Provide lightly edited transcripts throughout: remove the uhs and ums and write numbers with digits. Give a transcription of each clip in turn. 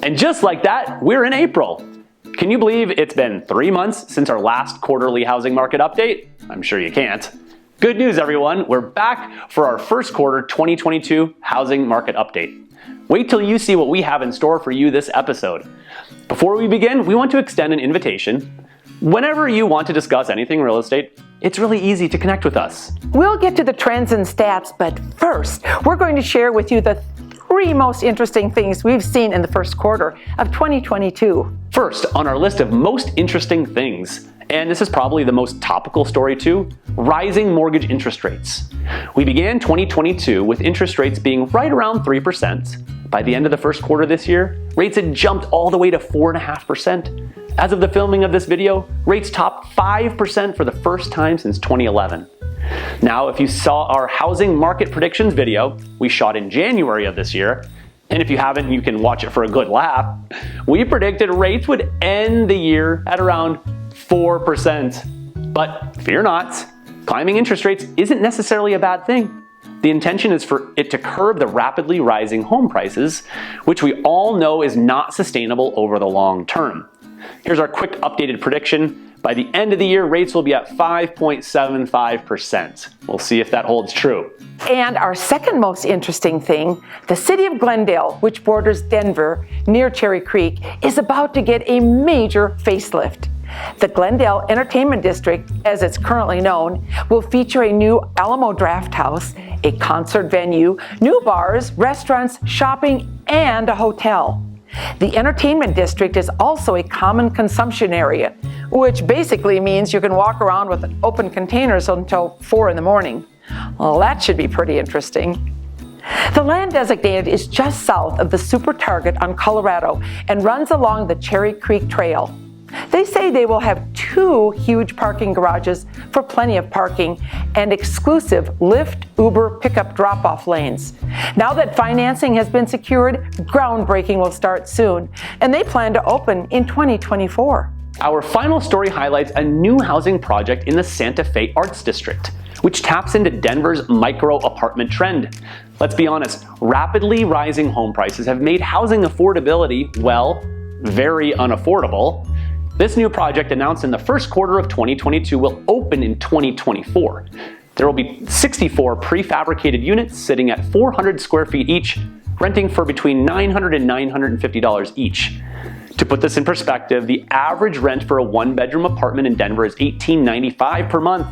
And just like that, we're in April. Can you believe it's been 3 months since our last quarterly housing market update? I'm sure you can't. Good news, everyone. We're back for our first quarter 2022 housing market update. Wait till you see what we have in store for you this episode. Before we begin, we want to extend an invitation. Whenever you want to discuss anything real estate, it's really easy to connect with us. We'll get to the trends and stats, but first, we're going to share with you the 3 most interesting things we've seen in the first quarter of 2022. First, on our list of most interesting things, and this is probably the most topical story too, rising mortgage interest rates. We began 2022 with interest rates being right around 3%. By the end of the first quarter this year, rates had jumped all the way to 4.5%. As of the filming of this video, rates topped 5% for the first time since 2011. Now, if you saw our housing market predictions video we shot in January of this year, and if you haven't, you can watch it for a good laugh, we predicted rates would end the year at around 4%. But fear not, climbing interest rates isn't necessarily a bad thing. The intention is for it to curb the rapidly rising home prices, which we all know is not sustainable over the long term. Here's our quick updated prediction. By the end of the year, rates will be at 5.75%. We'll see if that holds true. And our second most interesting thing, the city of Glendale, which borders Denver near Cherry Creek, is about to get a major facelift. The Glendale Entertainment District, as it's currently known, will feature a new Alamo Draft House, a concert venue, new bars, restaurants, shopping, and a hotel. The entertainment district is also a common consumption area, which basically means you can walk around with open containers until 4 in the morning. Well, that should be pretty interesting. The land designated is just south of the Super Target on Colorado and runs along the Cherry Creek Trail. They say they will have 2 huge parking garages for plenty of parking and exclusive Lyft, Uber pickup drop-off lanes. Now that financing has been secured, groundbreaking will start soon, and they plan to open in 2024. Our final story highlights a new housing project in the Santa Fe Arts District, which taps into Denver's micro apartment trend. Let's be honest, rapidly rising home prices have made housing affordability, well, very unaffordable. This new project, announced in the first quarter of 2022, will open in 2024. There will be 64 prefabricated units sitting at 400 square feet each, renting for between $900 and $950 each. To put this in perspective, the average rent for a 1-bedroom apartment in Denver is $18.95 per month.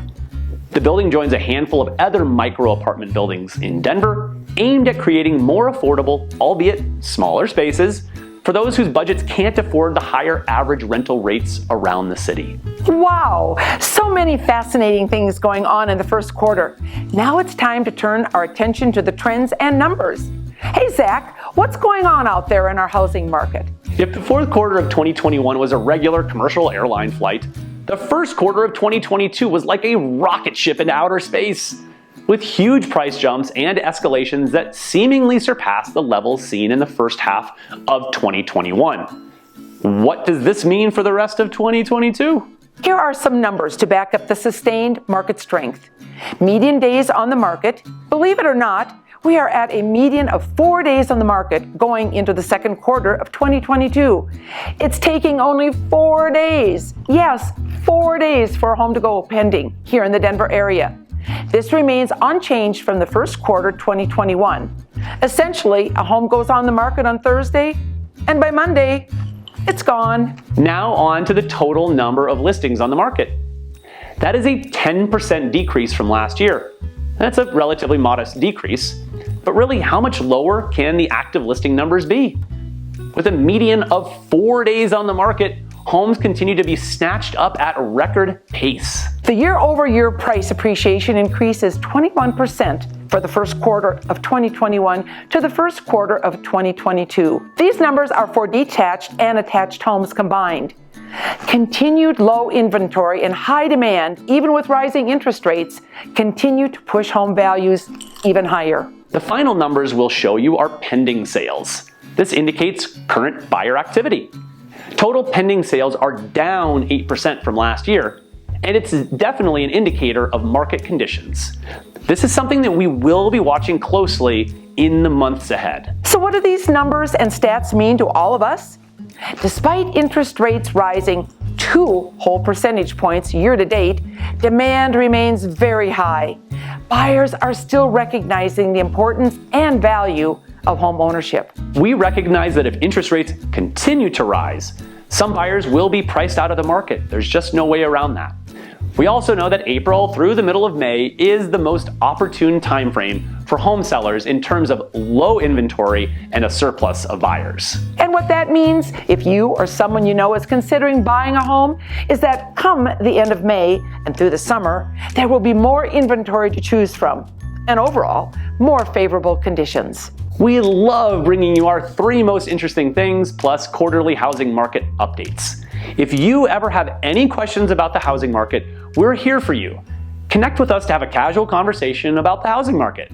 The building joins a handful of other micro apartment buildings in Denver, aimed at creating more affordable, albeit smaller spaces, for those whose budgets can't afford the higher average rental rates around the city. Wow, so many fascinating things going on in the first quarter. Now it's time to turn our attention to the trends and numbers. Hey Zach, what's going on out there in our housing market? If the fourth quarter of 2021 was a regular commercial airline flight, the first quarter of 2022 was like a rocket ship into outer space, with huge price jumps and escalations that seemingly surpassed the levels seen in the first half of 2021. What does this mean for the rest of 2022? Here are some numbers to back up the sustained market strength. Median days on the market, believe it or not, we are at a median of 4 days on the market going into the second quarter of 2022. It's taking only 4 days. Yes, 4 days for a home to go pending here in the Denver area. This remains unchanged from the first quarter 2021. Essentially, a home goes on the market on Thursday, and by Monday, it's gone. Now on to the total number of listings on the market. That is a 10% decrease from last year. That's a relatively modest decrease, but really, how much lower can the active listing numbers be? With a median of 4 days on the market, homes continue to be snatched up at record pace. The year-over-year price appreciation increase is 21% for the first quarter of 2021 to the first quarter of 2022. These numbers are for detached and attached homes combined. Continued low inventory and high demand, even with rising interest rates, continue to push home values even higher. The final numbers we'll show you are pending sales. This indicates current buyer activity. Total pending sales are down 8% from last year, and it's definitely an indicator of market conditions. This is something that we will be watching closely in the months ahead. So what do these numbers and stats mean to all of us? Despite interest rates rising 2 whole percentage points year to date, demand remains very high. Buyers are still recognizing the importance and value of home ownership. We recognize that if interest rates continue to rise, some buyers will be priced out of the market. There's just no way around that. We also know that April through the middle of May is the most opportune time frame for home sellers in terms of low inventory and a surplus of buyers. And what that means, if you or someone you know is considering buying a home, is that come the end of May and through the summer, there will be more inventory to choose from, and overall, more favorable conditions. We love bringing you our 3 most interesting things plus quarterly housing market updates. If you ever have any questions about the housing market, we're here for you. Connect with us to have a casual conversation about the housing market.